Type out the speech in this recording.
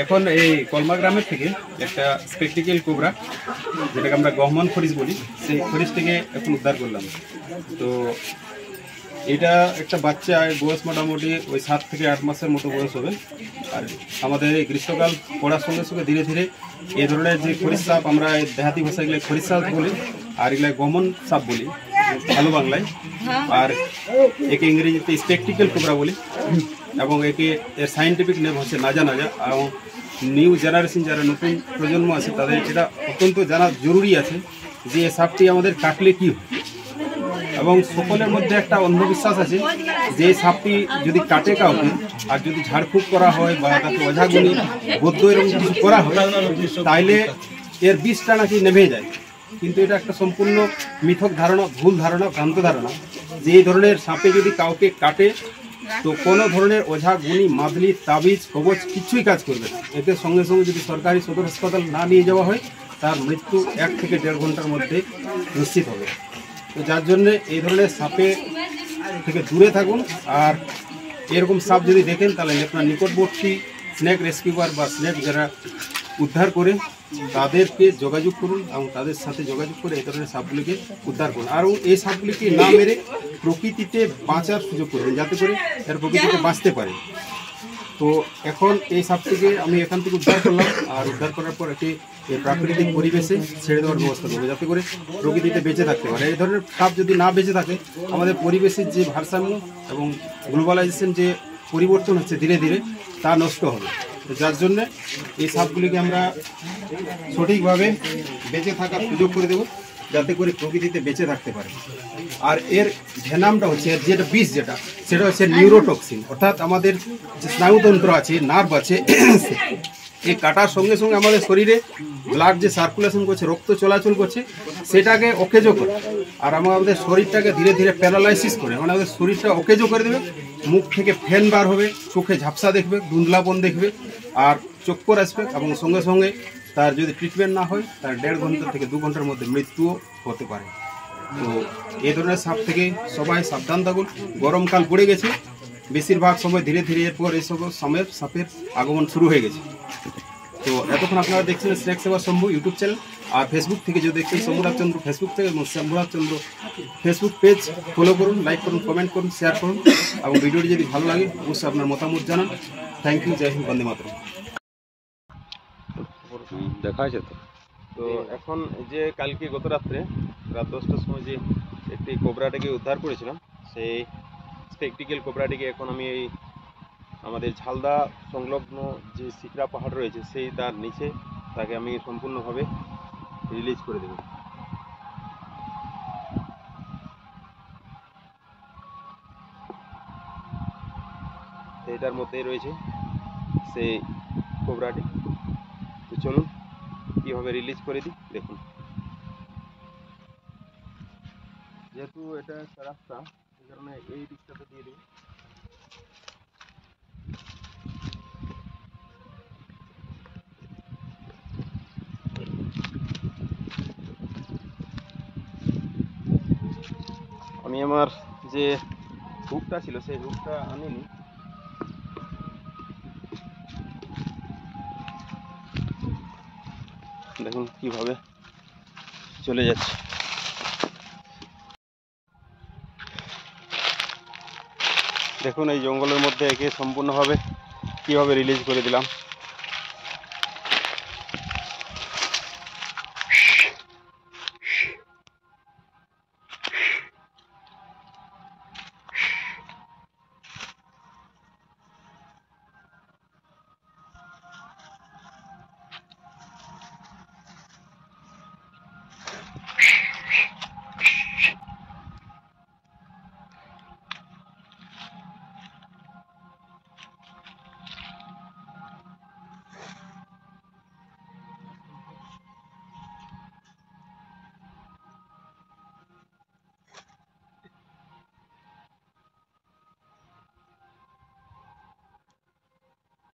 এখন এই কলমা গ্রামের থেকে একটা স্পেকটিক্যাল কোবরা, যেটাকে আমরা গহমান খরিশ বলি, সেই খরিশটিকে এখন উদ্ধার করলাম। তো এটা একটা বাচ্চা, বয়স মোটামুটি ওই 7 থেকে 8 মাসের মতো বয়স হবে। আর আমাদের এই গ্রীষ্মকাল পড়ার সঙ্গে সঙ্গে ধীরে ধীরে এই ধরনের যে খরিশ সাপ, আমরা দেহাতি ভাষায় এগুলো খরিশ সাপ বলি, আর এগুলো গহমান সাপ বলি ভালো বাংলায়, আর একে ইংরেজিতে স্পেকটিক্যাল কোবরা বলি। এবং একে এর সায়েন্টিফিক নেম হচ্ছে নাজা নাজা। এবং নিউ জেনারেশন যারা নতুন প্রজন্ম আছে তাদের এটা অত্যন্ত জানা জরুরি আছে যে এই সাপটি আমাদের কাটলে কী হয়। এবং সকলের মধ্যে একটা অন্ধবিশ্বাস আছে যে সাপটি যদি কাটে কাউকে, আর যদি ঝাড়ফুঁক করা হয় বা তাকে ওঝাগুনি বৌদ্ধ এরকম কিছু করা হয়, তাইলে এর বিষটা নাকি নেমে যায়। কিন্তু এটা একটা সম্পূর্ণ মিথক ধারণা, ভুল ধারণা, ভ্রান্ত ধারণা যে এই ধরনের সাপে যদি কাউকে কাটে তো কোনো ধরনের ওঝা গুনি মাদলি তাবিজ কবচ কিছুই কাজ করবে না। এতে সঙ্গে সঙ্গে যদি সরকারি সদর হাসপাতাল না নিয়ে যাওয়া হয় তার মৃত্যু 1 থেকে 1.5 ঘন্টার মধ্যে নিশ্চিত হবে। তো যার জন্যে এই ধরনের সাপে থেকে দূরে থাকুন। আর এরকম সাপ যদি দেখেন তাহলে আপনার নিকটবর্তী স্নেক রেস্কিউয়ার বা স্নেক যারা উদ্ধার করে তাদেরকে যোগাযোগ করুন এবং তাদের সাথে যোগাযোগ করে এই ধরনের সাপগুলিকে উদ্ধার করুন। আর এই সাপগুলিকে না মেরে প্রকৃতিতে বাঁচার সুযোগ করবেন, যাতে করে এর প্রকৃতিতে বাঁচতে পারে। তো এখন এই সাপটিকে আমি এখান থেকে উদ্ধার করলাম, আর উদ্ধার করার পর এটি প্রাকৃতিক পরিবেশে ছেড়ে দেওয়ার ব্যবস্থা করবো, যাতে করে প্রকৃতিতে বেঁচে থাকতে পারে। এই ধরনের সাপ যদি না বেঁচে থাকে আমাদের পরিবেশের যে ভারসাম্য এবং গ্লোবালাইজেশন যে পরিবর্তন হচ্ছে ধীরে ধীরে, তা নষ্ট হবে। যার জন্যে এই সাপগুলিকে আমরা সঠিকভাবে বেঁচে থাকার সুযোগ করে দেবো, যাতে করে প্রকৃতিতে বেঁচে থাকতে পারে। আর এর ভেনামটা হচ্ছে, এর যেটা বিষ সেটা হচ্ছে নিউরোটক্সিন, অর্থাৎ আমাদের যে স্নায়ুতন্ত্র আছে, নার্ভ আছে, এই কাটার সঙ্গে সঙ্গে আমাদের শরীরে ব্লাড যে সার্কুলেশন করছে, রক্ত চলাচল করছে, সেটাকে অকেজো করে। আর আমাদের শরীরটাকে ধীরে ধীরে প্যারালাইসিস করে, মানে আমাদের শরীরটা অকেজো করে দেবে। মুখ থেকে ফেন বার হবে, চোখে ঝাপসা দেখবে, ধুন্দলাপন দেখবে, আর চক্কর আসবে। এবং সঙ্গে সঙ্গে তার যদি ট্রিটমেন্ট না হয় তার 1.5 ঘন্টা থেকে 2 ঘন্টার মধ্যে মৃত্যুও হতে পারে। তো এই ধরনের সাপ থেকে সবাই সাবধান থাকুন। গরমকাল পড়ে গেছে, বেশিরভাগ সময় ধীরে ধীরে এরপর এইসব সময়ের সাপের আগমন শুরু হয়ে গেছে। তো এতক্ষণ আপনারা দেখছেন স্নেক সেবা শম্ভু ইউটিউব চ্যানেল। আর ফেসবুক থেকে যদি দেখছেন শম্ভুনাথ চন্দ্র ফেসবুক থেকে, এবং শম্ভুনাথ চন্দ্র ফেসবুক পেজ ফলো করুন, লাইক করুন, কমেন্ট করুন, শেয়ার করুন। এবং ভিডিওটি যদি ভালো লাগে অবশ্যই আপনার মতামত জানান। Thank you. জয় হিন্দ, বন্দে মাতরম। দেখা আছে তো। তো এখন যে কালকে গত রাত্রে রাত 10টার সময় যে একটি কোবরাটিকে উদ্ধার করেছিলাম, সেই স্পেকটিক্যাল কোবরাটিকে এখন আমি এই আমাদের ঝালদা সংলগ্ন যে সিকরা পাহাড় রয়েছে সেই তার নিচে তাকে আমি সম্পূর্ণভাবে রিলিজ করে দেব। এটার মধ্যেই রয়েছে সেই কোবরাটি। তো চলুন কীভাবে রিলিজ করে দিই দেখুন। যেহেতু এটা একটা রাস্তা, সেই কারণে এই দিকটাতে দিয়ে দিই। আমি আমার যে হুকটা ছিল সেই হুকটা আনিনি। দেখুন কিভাবে চলে যাচ্ছে। দেখুন এই জঙ্গলের মধ্যে একে সম্পূর্ণভাবে কিভাবে রিলিজ করে দিলাম।